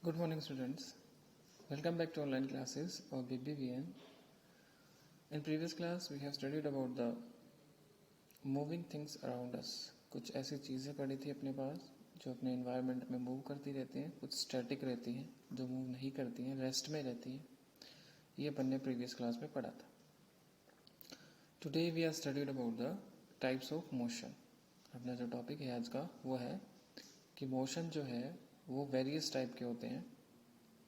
Good morning, students. Welcome back to online classes of BBVN. In previous class, we have studied about the moving things around us. कुछ ऐसी चीज़ें पड़ी थी अपने पास जो अपने environment में move करती रहती हैं, कुछ static रहती हैं जो move नहीं करती हैं, rest में रहती हैं. ये अपन ने previous class में पढ़ा था. Today we have studied about the types of motion. अपना जो topic है आज का वो है कि motion जो है वो various type के होते हैं.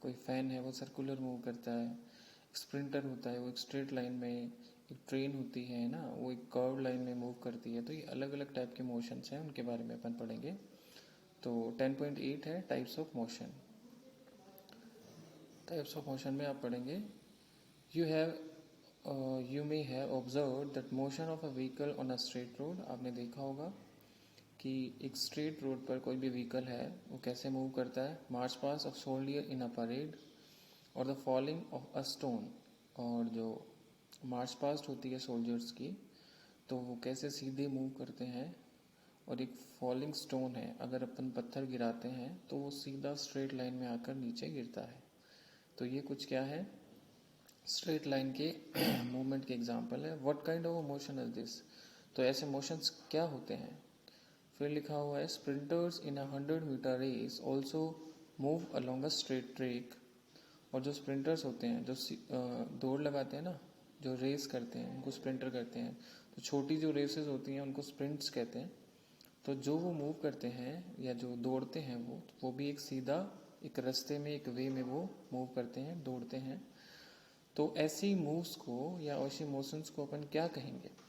कोई फैन है वो सर्कुलर मूव करता है, एक स्प्रिंटर होता है वो एक स्ट्रेट लाइन में, एक ट्रेन होती है ना वो एक कर्व लाइन में मूव करती है. तो ये अलग अलग टाइप के मोशंस हैं, उनके बारे में अपन पढ़ेंगे. तो 10.8 है types of motion. Types of motion में आप पढ़ेंगे you may have observe that motion of a vehicle on a straight road. आपने देखा होगा कि एक स्ट्रेट रोड पर कोई भी व्हीकल है वो कैसे मूव करता है. मार्च पास of soldier in a parade और the falling of a stone. और जो मार्च पास्ट होती है सोल्जर्स की तो वो कैसे सीधे मूव करते हैं. और एक फॉलिंग स्टोन है, अगर अपन पत्थर गिराते हैं तो वो सीधा स्ट्रेट लाइन में आकर नीचे गिरता है. तो ये कुछ क्या है, स्ट्रेट लाइन के मूवमेंट के एग्जाम्पल है. What kind of motion is this. तो ऐसे मोशंस क्या होते हैं. फिर लिखा हुआ है sprinters in 100 metre race also move along a straight track. और जो स्प्रिंटर्स होते हैं जो दौड़ लगाते हैं ना, जो रेस करते हैं उनको स्प्रिंटर कहते हैं. तो छोटी जो रेसेस होती हैं उनको स्प्रिंट्स कहते हैं. तो जो वो मूव करते हैं या जो दौड़ते हैं वो भी एक सीधा एक रास्ते में एक वे में वो मूव करते हैं, दौड़ते हैं. तो ऐसी मूव्स को या ऐसी मोशंस को अपन क्या कहेंगे.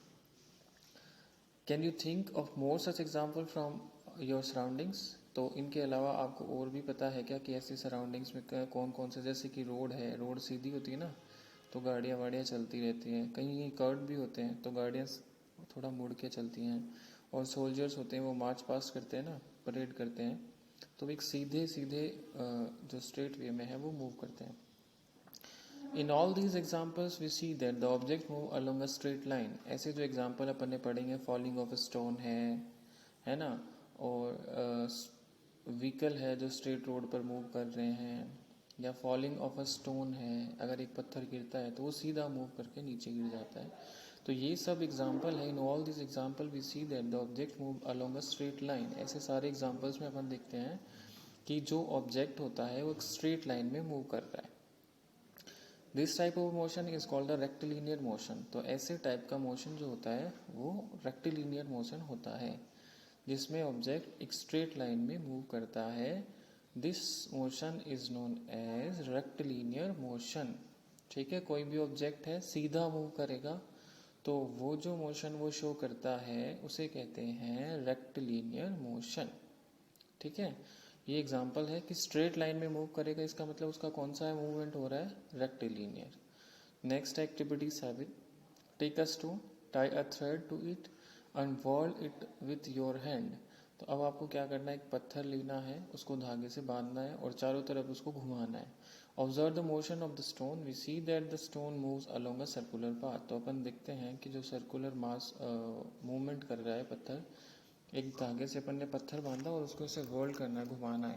Can you think of more such example from your surroundings. तो इनके अलावा आपको और भी पता है क्या कि ऐसी सराउंडिंग्स में कौन कौन से, जैसे कि रोड है, रोड सीधी होती है ना तो गाड़ियाँ वाड़ियाँ चलती रहती हैं. कहीं कर्व भी होते हैं तो गाड़ियाँ थोड़ा मुड़ के चलती हैं. और सोल्जर्स होते हैं वो मार्च पास करते हैं ना, परेड करते हैं. तो एक सीधे सीधे जो स्ट्रेट वे में है वो मूव करते हैं. In all these examples we see that the object move along a straight line. ऐसे जो एग्जाम्पल अपन ने पढ़ेंगे, फॉलिंग ऑफ स्टोन है ना, और व्हीकल है जो स्ट्रेट रोड पर मूव कर रहे हैं, या फॉलिंग ऑफ अ स्टोन है, अगर एक पत्थर गिरता है तो वो सीधा मूव करके नीचे गिर जाता है. तो ये सब एग्जाम्पल है. In all this example we see that the object move along a straight line. ऐसे सारे एग्जाम्पल्स में अपन देखते हैं कि जो ऑब्जेक्ट होता है वो एक स्ट्रेट लाइन में मूव कर रहा है. This type of motion is called the rectilinear motion. तो ऐसे टाइप का मोशन जो होता है वो रेक्टिलिनियर मोशन होता है, जिसमें ऑब्जेक्ट एक स्ट्रेट लाइन में मूव करता है. This motion is known as rectilinear motion. ठीक है, कोई भी ऑब्जेक्ट है सीधा मूव करेगा तो वो जो मोशन वो शो करता है उसे कहते हैं रेक्टिलिनियर मोशन. ठीक है, ये एग्जांपल है कि स्ट्रेट लाइन में मूव करेगा, इसका मतलब उसका कौन सा मूवमेंट हो रहा है, rectilinear. Next activity 7. Take a stone, tie a thread to it and whirl it with your hand. तो अब आपको क्या करना है, एक पत्थर लेना है, उसको धागे से बांधना है और चारों तरफ उसको घुमाना है. Observe the motion of the stone. We see that the stone moves along a circular path. तो अपन देखते हैं कि जो सर्कुलर मास मूवमेंट कर रहा है पत्थर, एक धागे से अपन ने पत्थर बांधा और उसको ऐसे रोल करना है, घुमाना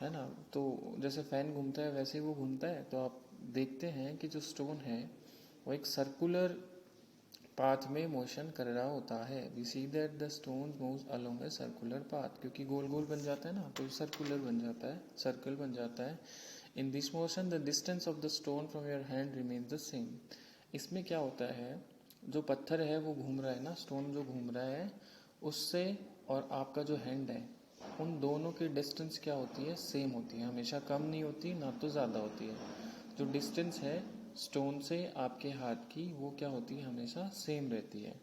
है ना. तो जैसे फैन घूमता है वैसे ही वो घूमता है. तो आप देखते हैं कि जो स्टोन है वो एक सर्कुलर पाथ में मोशन कर रहा होता है. We see that the stone moves along a circular path. क्योंकि गोल गोल बन जाता है ना तो सर्कुलर बन जाता है, सर्कल बन जाता है. In this motion the distance of the stone from your hand remains the same. इसमें क्या होता है, जो पत्थर है वो घूम रहा है ना, स्टोन जो घूम रहा है उससे और आपका जो हैंड है उन दोनों की डिस्टेंस क्या होती है, सेम होती है. हमेशा कम नहीं होती ना तो ज़्यादा होती है. जो डिस्टेंस है स्टोन से आपके हाथ की वो क्या होती है, हमेशा सेम रहती है.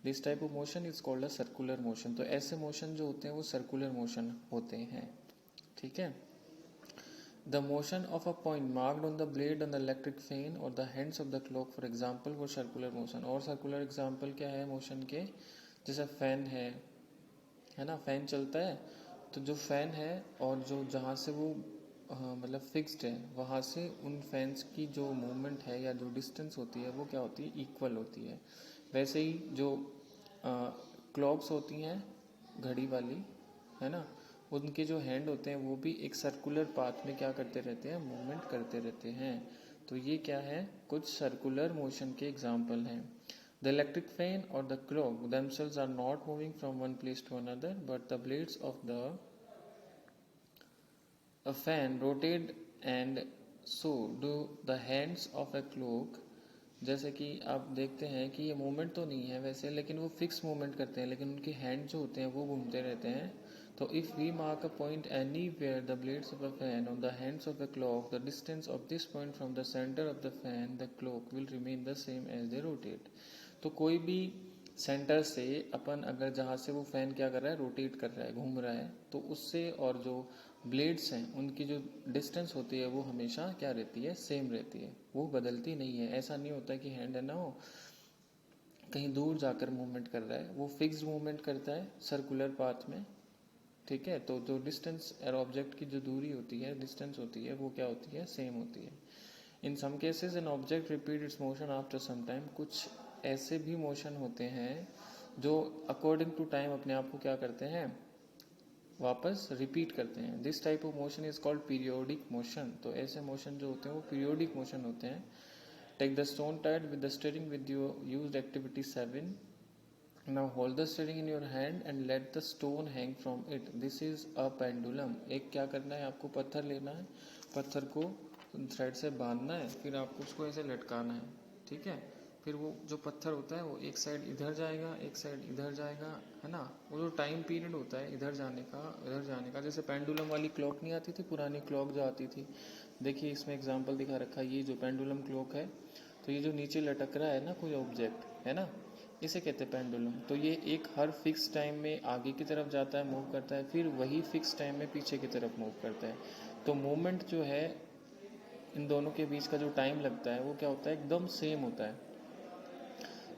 This type of motion is called a circular motion. तो ऐसे मोशन जो होते हैं वो सर्कुलर मोशन होते हैं. ठीक है. The motion of a point marked on the blade on the electric fan और the hands of the clock for example for circular motion. और सर्कुलर एग्जाम्पल क्या है मोशन के, जैसे फैन है ना, फैन चलता है तो जो फैन है और जो जहाँ से वो मतलब फिक्स्ड है वहाँ से उन फैंस की जो मूवमेंट है या जो डिस्टेंस होती है वो क्या होती है, इक्वल होती है. वैसे ही जो क्लॉक्स होती हैं घड़ी वाली, है ना, उनके जो हैंड होते हैं वो भी एक सर्कुलर पाथ में क्या करते रहते हैं, मूवमेंट करते रहते हैं। तो ये क्या है, कुछ सर्कुलर मोशन के एग्जाम्पल हैं। द इलेक्ट्रिक फैन और the clock themselves are not moving from one place to another, but the blades of the a fan rotate and so do the hands of a clock। जैसे कि आप देखते हैं कि ये movement तो नहीं है वैसे, लेकिन वो फिक्स मूवमेंट करते हैं, लेकिन उनके हैंड जो होते हैं वो घूमते रहते हैं। तो if we mark a point anywhere the blades of a fan on the hands of a clock, the distance of this point from the centre of the fan the clock will remain the same as they rotate. तो कोई भी centre से अपन अगर जहाँ से वो fan क्या कर रहा है, रोटेट कर रहा है, घूम रहा है, तो उससे और जो ब्लेड्स हैं उनकी जो डिस्टेंस होती है वो हमेशा क्या रहती है, सेम रहती है, वो बदलती नहीं है। ऐसा नहीं होता कि हैंड है ना वो कहीं दूर जाकर मूवमेंट कर रहा है, वो फिक्स्ड मूवमेंट करता है सर्कुलर पाथ में। ठीक है, तो जो डिस्टेंस और ऑब्जेक्ट की जो दूरी होती है, डिस्टेंस होती है, वो क्या होती है, सेम होती है। In some cases an object repeat its motion after some time. कुछ ऐसे भी मोशन होते हैं जो अकॉर्डिंग टू टाइम अपने आप को क्या करते हैं, वापस रिपीट करते हैं। This type of motion is called periodic motion. तो ऐसे मोशन जो होते हैं वो पीरियोडिक मोशन होते हैं। Take the stone tied with the steering with your used activity 7। Now hold the steering in your hand and let the stone hang from it, this is a pendulum. एक क्या करना है, आपको पत्थर लेना है, पत्थर को थ्रेड से बांधना है, फिर आपको उसको ऐसे लटकाना है। ठीक है, फिर वो जो पत्थर होता है वो एक साइड इधर जाएगा, एक साइड इधर जाएगा, है ना। वो जो टाइम पीरियड होता है इधर जाने का, इधर जाने का, जैसे पेंडुलम वाली क्लॉक नहीं आती थी, पुरानी क्लॉक जो आती थी, देखिए इसमें एग्जांपल दिखा रखा है, ये जो पेंडुलम क्लॉक है, तो ये जो नीचे लटक रहा है ना कोई ऑब्जेक्ट, है ना, इसे कहते हैं पेंडुलम। तो ये एक हर फिक्स टाइम में आगे की तरफ जाता है, मूव करता है, फिर वही फिक्स टाइम में पीछे की तरफ मूव करता है। तो मूवमेंट जो है इन दोनों के बीच का जो टाइम लगता है वो क्या होता है, एकदम सेम होता है।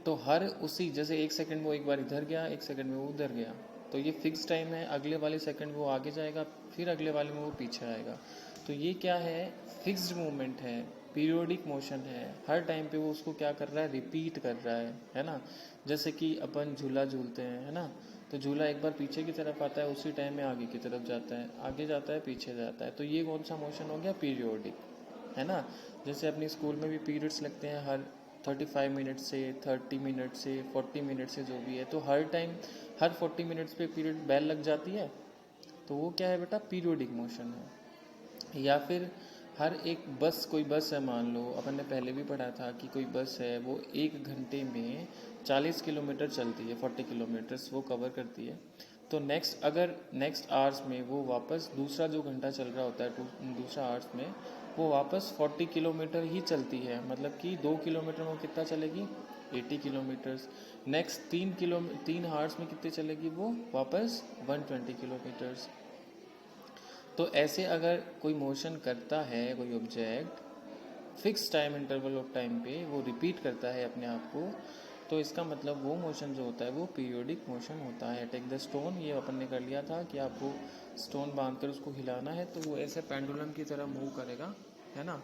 तो हर उसी जैसे एक सेकंड में वो एक बार इधर गया, एक सेकंड में वो उधर गया, तो ये फिक्स टाइम है, अगले वाले सेकंड में वो आगे जाएगा, फिर अगले वाले में वो पीछे आएगा। तो ये क्या है, फिक्स्ड मूवमेंट है, पीरियोडिक मोशन है, हर टाइम पे वो उसको क्या कर रहा है, रिपीट कर रहा है ना। जैसे कि अपन झूला झूलते हैं, है ना, तो झूला एक बार पीछे की तरफ आता है, उसी टाइम में आगे की तरफ जाता है, आगे जाता है, पीछे जाता है। तो ये कौन सा मोशन हो गया, पीरियोडिक, है ना। जैसे अपनी स्कूल में भी पीरियड्स लगते हैं, हर 35 मिनट से, 30 मिनट से, 40 मिनट से, जो भी है, तो हर टाइम हर 40 मिनट्स पे पीरियड बेल लग जाती है, तो वो क्या है बेटा, पीरियोडिक मोशन है। या फिर हर एक बस, कोई बस है मान लो, अपन ने पहले भी पढ़ा था कि कोई बस है वो 1 घंटे में 40 किलोमीटर चलती है, 40 किलोमीटर्स वो कवर करती है। तो नेक्स्ट आवर्स में वो वापस दूसरा जो घंटा चल रहा होता है दूसरा आवर्स में वो वापस 40 किलोमीटर ही चलती है, मतलब कि 2 किलोमीटर में कितना चलेगी, 80 किलोमीटर्स। नेक्स्ट 3 आवर्स में कितने चलेगी वो, वापस 120 किलोमीटर्स। तो ऐसे अगर कोई मोशन करता है कोई object fix time interval of time पे, वो रिपीट करता है अपने आप को, तो इसका मतलब वो मोशन जो होता है वो पीरियोडिक मोशन होता है। टेक द स्टोन, ये अपन ने कर लिया था कि आपको स्टोन बांधकर उसको हिलाना है, तो वो ऐसे पेंडुलम की तरह मूव करेगा, है ना।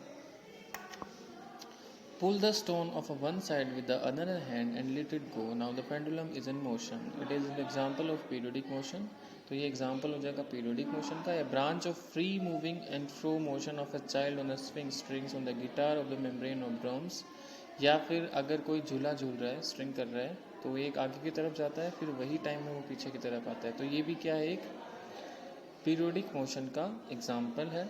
Pull the stone of one side with the other hand and let it go. Now the pendulum is in motion. It is an example of periodic motion. तो ये एग्जाम्पल हो जाएगा पीरियोडिक मोशन का। A branch of free moving and fro motion of a child on a swing strings on the guitar of the membrane of drums। या फिर अगर कोई झूला झूल रहा है, स्ट्रिंग कर रहा है, तो एक आगे की तरफ जाता है, फिर वही टाइम में वो पीछे की तरफ आता है। तो ये भी क्या है, एक पीरियोडिक मोशन का एग्जाम्पल है।